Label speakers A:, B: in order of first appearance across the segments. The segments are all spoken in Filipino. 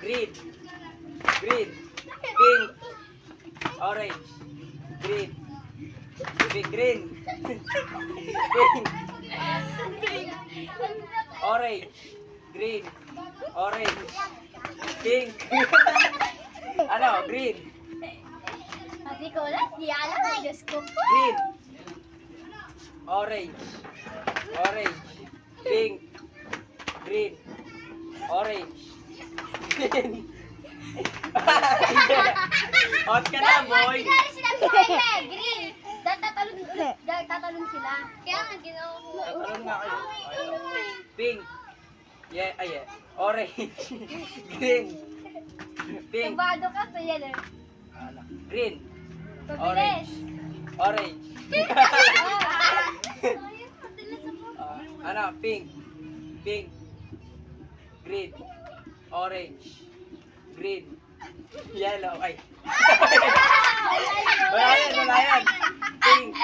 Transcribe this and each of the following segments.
A: Green. Green. Pink. Orange. Green. Pink. Green. Pink. Orange. Green. Orange. Pink. Ano? Green.
B: Hindi ko alam. Di alam. Diyos ko po.
A: Green. Orange. Orange. Pink. Green. Orange. Green. Out ka na, boy.
B: Dahil sila pwede. Green. Dahil tatalon sila. Kaya nga ginawa ko.
A: Tatalon nga kayo. Pink. Yeah, ay, yeah. Orange. Green. Pink.
B: Kabado ka pa yan eh.
A: Green.
B: Pabilis.
A: Orange. Ano? Pink. Pink. Green. Orange. Green. Yellow. Ay. Wala yan, wala yan. Pink.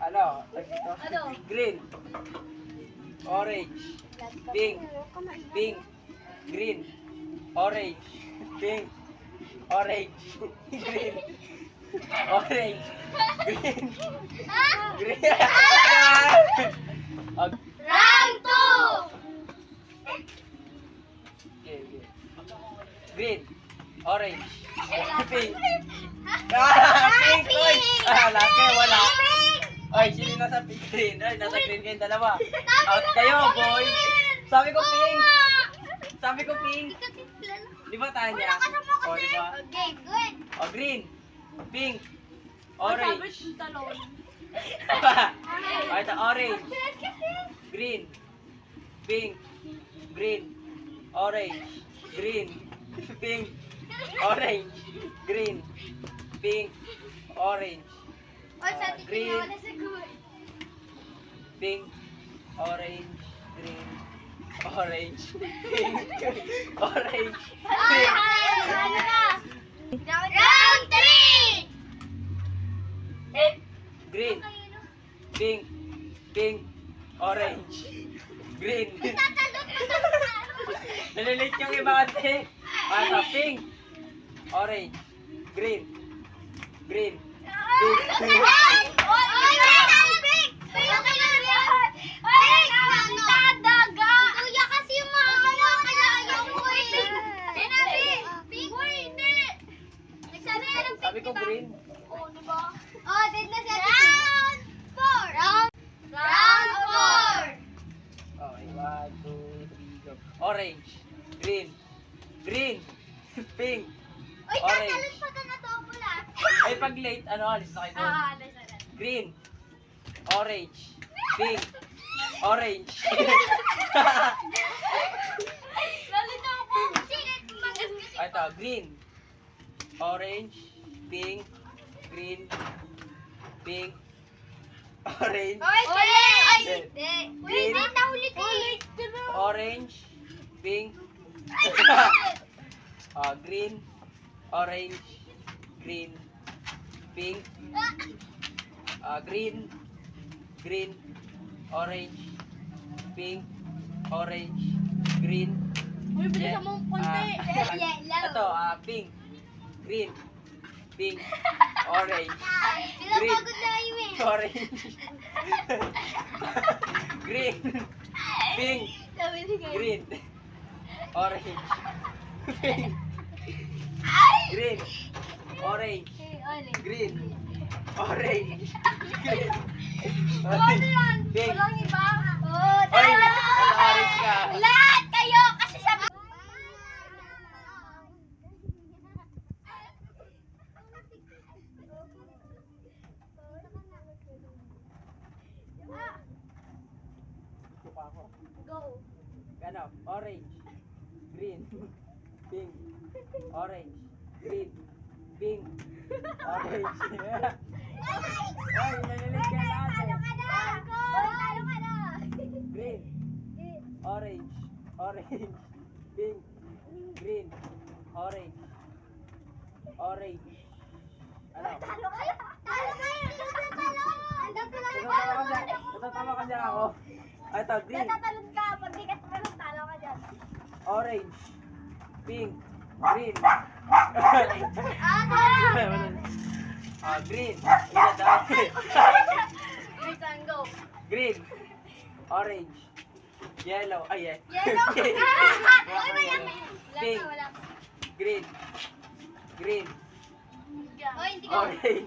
A: Ano?
B: Ano?
A: Green. Orange. Pink. Pink. Green. Orange. Pink. Orange. Green. Orange. Green. Green.
B: Round 2!
A: Okay, okay. Green. Orange. Pink. Pink. Oy. Laki. Wala. Oy, sino nasa pink green? Oy, nasa green kayong dalawa. Out kayo, boy. Sabi ko pink. Sabi ko pink. Di ba Tanya? O, di ba?
B: Okay, good.
A: O, green. Pink. Orange. O, ito, orange. Green. Pink. Green. Orange. Green. Pink. Orange. Green. Pink. Orange.
B: O, sa titin
A: Green.
B: ako na sa good.
A: Pink. Orange. Green. Orange. Pink. Orange. Pink.
B: Ano na? Round 3!
A: Green. Pink. Pink. Orange. Green. Nalilit yung iba kasi. Asa, pink. Orange. Green. Green. Pink. Sabi ko green. Okay, 1, 2, 3, go. Orange. Green. Green. Pink. Orange. Ay, pag late, ano, alis na kayo doon. Green. Orange. Pink. Orange. Ito, green. Orange. Pink. Green. Pink. Orange. Orange. Pink. Green. Orange. Green. Pink. Green. Green. Orange. Pink. Orange. Green.
B: Uy, bilisan mo ang konti.
A: Ito, pink. Green. Pink. Orange. Green. Orange. Green. Pink. Green. Orange. Pink. Green. Orange. Green. Orange. Green. Orange. Pink.
B: Walang iba.
A: Oy, naka-orange ka.
B: Lahat kayo kasi sabi. Go.
A: Gano? Orange. Green. Pink. Orange. Green. Pink. Orange. Ay, nalilig ka na ate. Green. Orange. Orange. Pink. Green. Orange. Orange. Ano?
B: Talo kayo. Talo kayo.
A: Natatawa kasi ako. Ito, green.
B: Natatalon ka. Pag di ka tumalon, talo ka dyan.
A: Orange. Pink. Green. Green. Ina dati.
B: Wait lang, go.
A: Green. Orange. Yellow. Ay, eh.
B: Yellow.
A: Pink.
B: Wala.
A: Green. Green.
B: Oy, hindi ko.
A: Orange.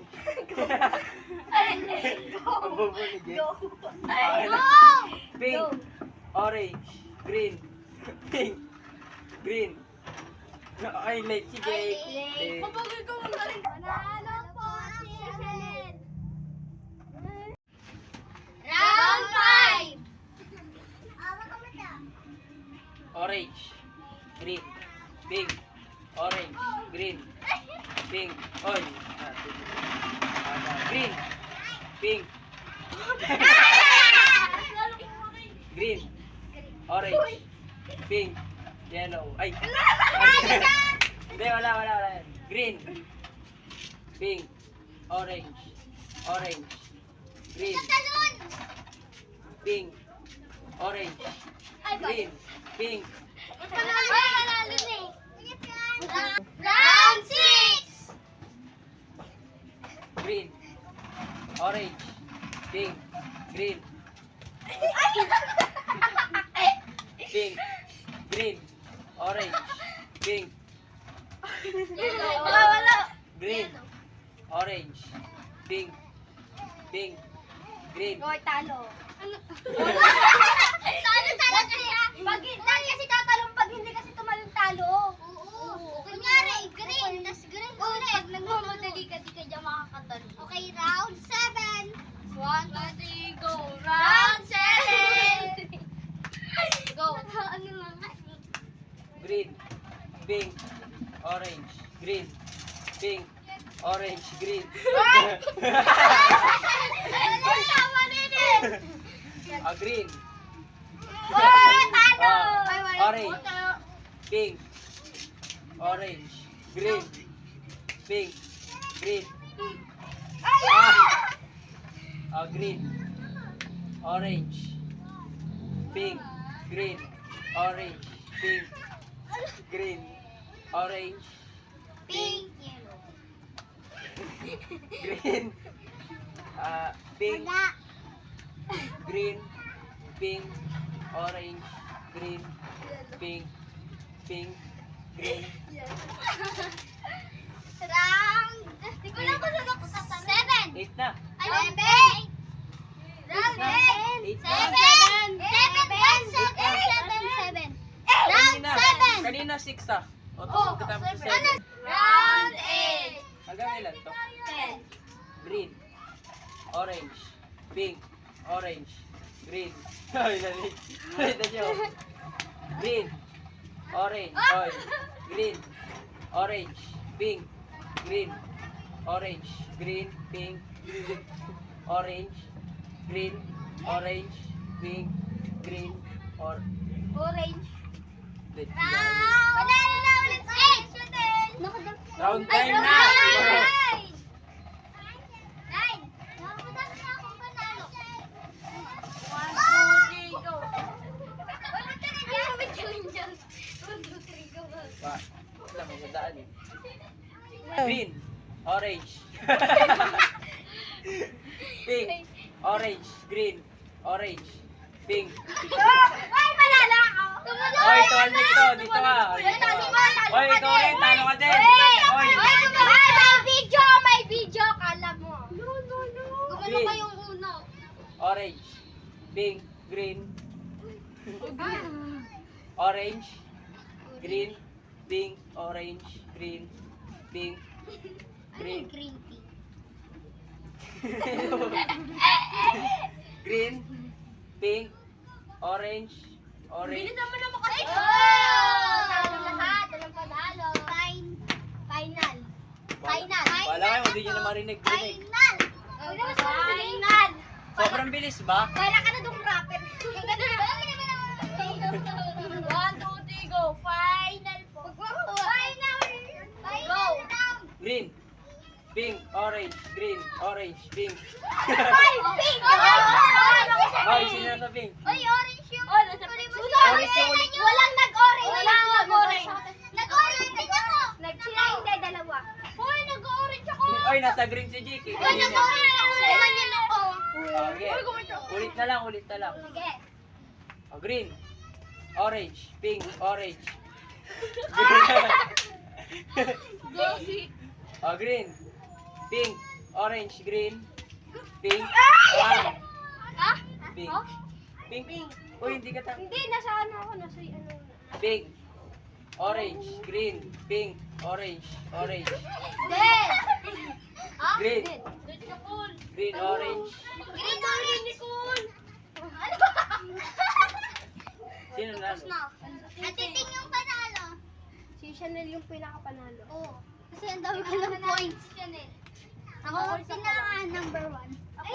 B: Go.
A: Mabubulig eh.
B: Go.
A: Pink. Orange. Green. Pink. Green. Ay, late si Jake. Eh,
B: Mapagod ko ang galing. Manalo po ang Shell. Round 5.
A: Orange. Green. Pink. Orange. Green. Pink. Oy. Green. Pink. Green. Orange. Pink. Yellow. Ay. Hindi, wala. Green. Pink. Orange. Orange. Green. Pink. Orange. Green. Pink.
B: Round 6.
A: Green. Orange. Pink. Green. Pink. Green. Orange. Pink.
B: Wala.
A: Green. Orange. Pink. Pink. Green.
B: Go, talo. Talo talaga siya. Dahil kasi tatalong pag hindi kasi tumalong talo. Oo. Kunyari, green. Tas green ulit. Pag nagmamadali ka, di ka dyan makakatalo. Okay, round 7. 1, 2, 3, go. Round 7. Go. Ano nga?
A: Green. Pink. Orange. Green. Pink. Orange. Green.
B: Tama rin eh.
A: Green.
B: Talo.
A: Orange. Pink. Orange. Green. Pink. Green. Green. Orange. Pink. Green. Orange. Pink. Green. Orange.
B: Pink, yellow.
A: Green. Pink.
B: Wala.
A: Green. Pink. Orange. Green. Pink. Pink. Green.
B: Round. Di ko lang kung sa 7.
A: 8 na.
B: Ay, 7. Round 8.
A: 8 na.
B: 7. Round 7.
A: Kanina 6 ah. O,
B: Oh,
A: tapos katapos sa
B: ano?
A: 7.
B: Round 8.
A: Hanggang ilan to?
B: 10.
A: Green. Orange. Pink. Orange. Green. Ay, lalit. Lalit na siya. oh. Green. Orange. Oy. Green. Orange. Pink. Green. Orange. Green. Pink. Green. Orange. Green. Orange. Pink. Green.
B: Orange.
A: Wait,
B: Panalo na ulit si Shootel.
A: Round
B: Ay,
A: time na.
B: nine. Nine. Nakapatalo na akong panalo. 1, 2, 3, go. Wala ka na dyan. May challenges. 1, 2, 3, go.
A: Pa. Wala mo nadaan eh. Green. Orange. Pink. Orange. Green. Orange. Pink.
B: Ay, panalo ako.
A: Oy, tuwal dito. Dito ka. Oy, ikaw rin. Talo ka din. Oy.
B: May video. Kala mo. Gumano
A: Green.
B: pa yung una.
A: Orange. Pink. Green. Orange. Green. Pink. Orange. Green. Pink.
B: Ano
A: Green.
B: yung green tea?
A: Green. Pink. Orange. Orange.
B: Bilis naman naman kasi. Talo lahat. Walang panalo. Final. Final.
A: Wala kayo, hindi nyo na marinig.
B: Final. Final.
A: Sobrang bilis ba?
B: Wala ka na dong rapper. Yung ganun. 1, 2, 3, go. Final po. Final. Go.
A: Green. Pink. Orange. Green. Orange. Pink.
B: Pink.
A: Hoy, sino na pink?
B: Oy, orange yung. Orange yung. Walang nag-orange. Walang nag-orange.
A: Oy, nasa green si Jiki.
B: Ganyan ako. Ganyan ako.
A: Okay. Ulit na lang.
B: Sige.
A: Oh, green. Orange. Pink. Orange. Oh, green. Pink. Orange. Green. Pink. One.
B: Ha?
A: Pink.
B: Oh?
A: Pink. Uy, hindi ka
B: Hindi, nasa ano ako. Nasa ano.
A: Pink. Orange. Green. Pink. Orange. Orange.
B: Dead. Ha?
A: Green.
B: Dead. Dead ka, Paul.
A: Green. Orange.
B: Green orange, Nicole. Ano ba?
A: Sino nalo?
B: Ate Ting yung panalo. Si Chanel yung pinakapanalo. Oo. Kasi ang dami ko ng points. Chanel. Ako, number 1. Ako,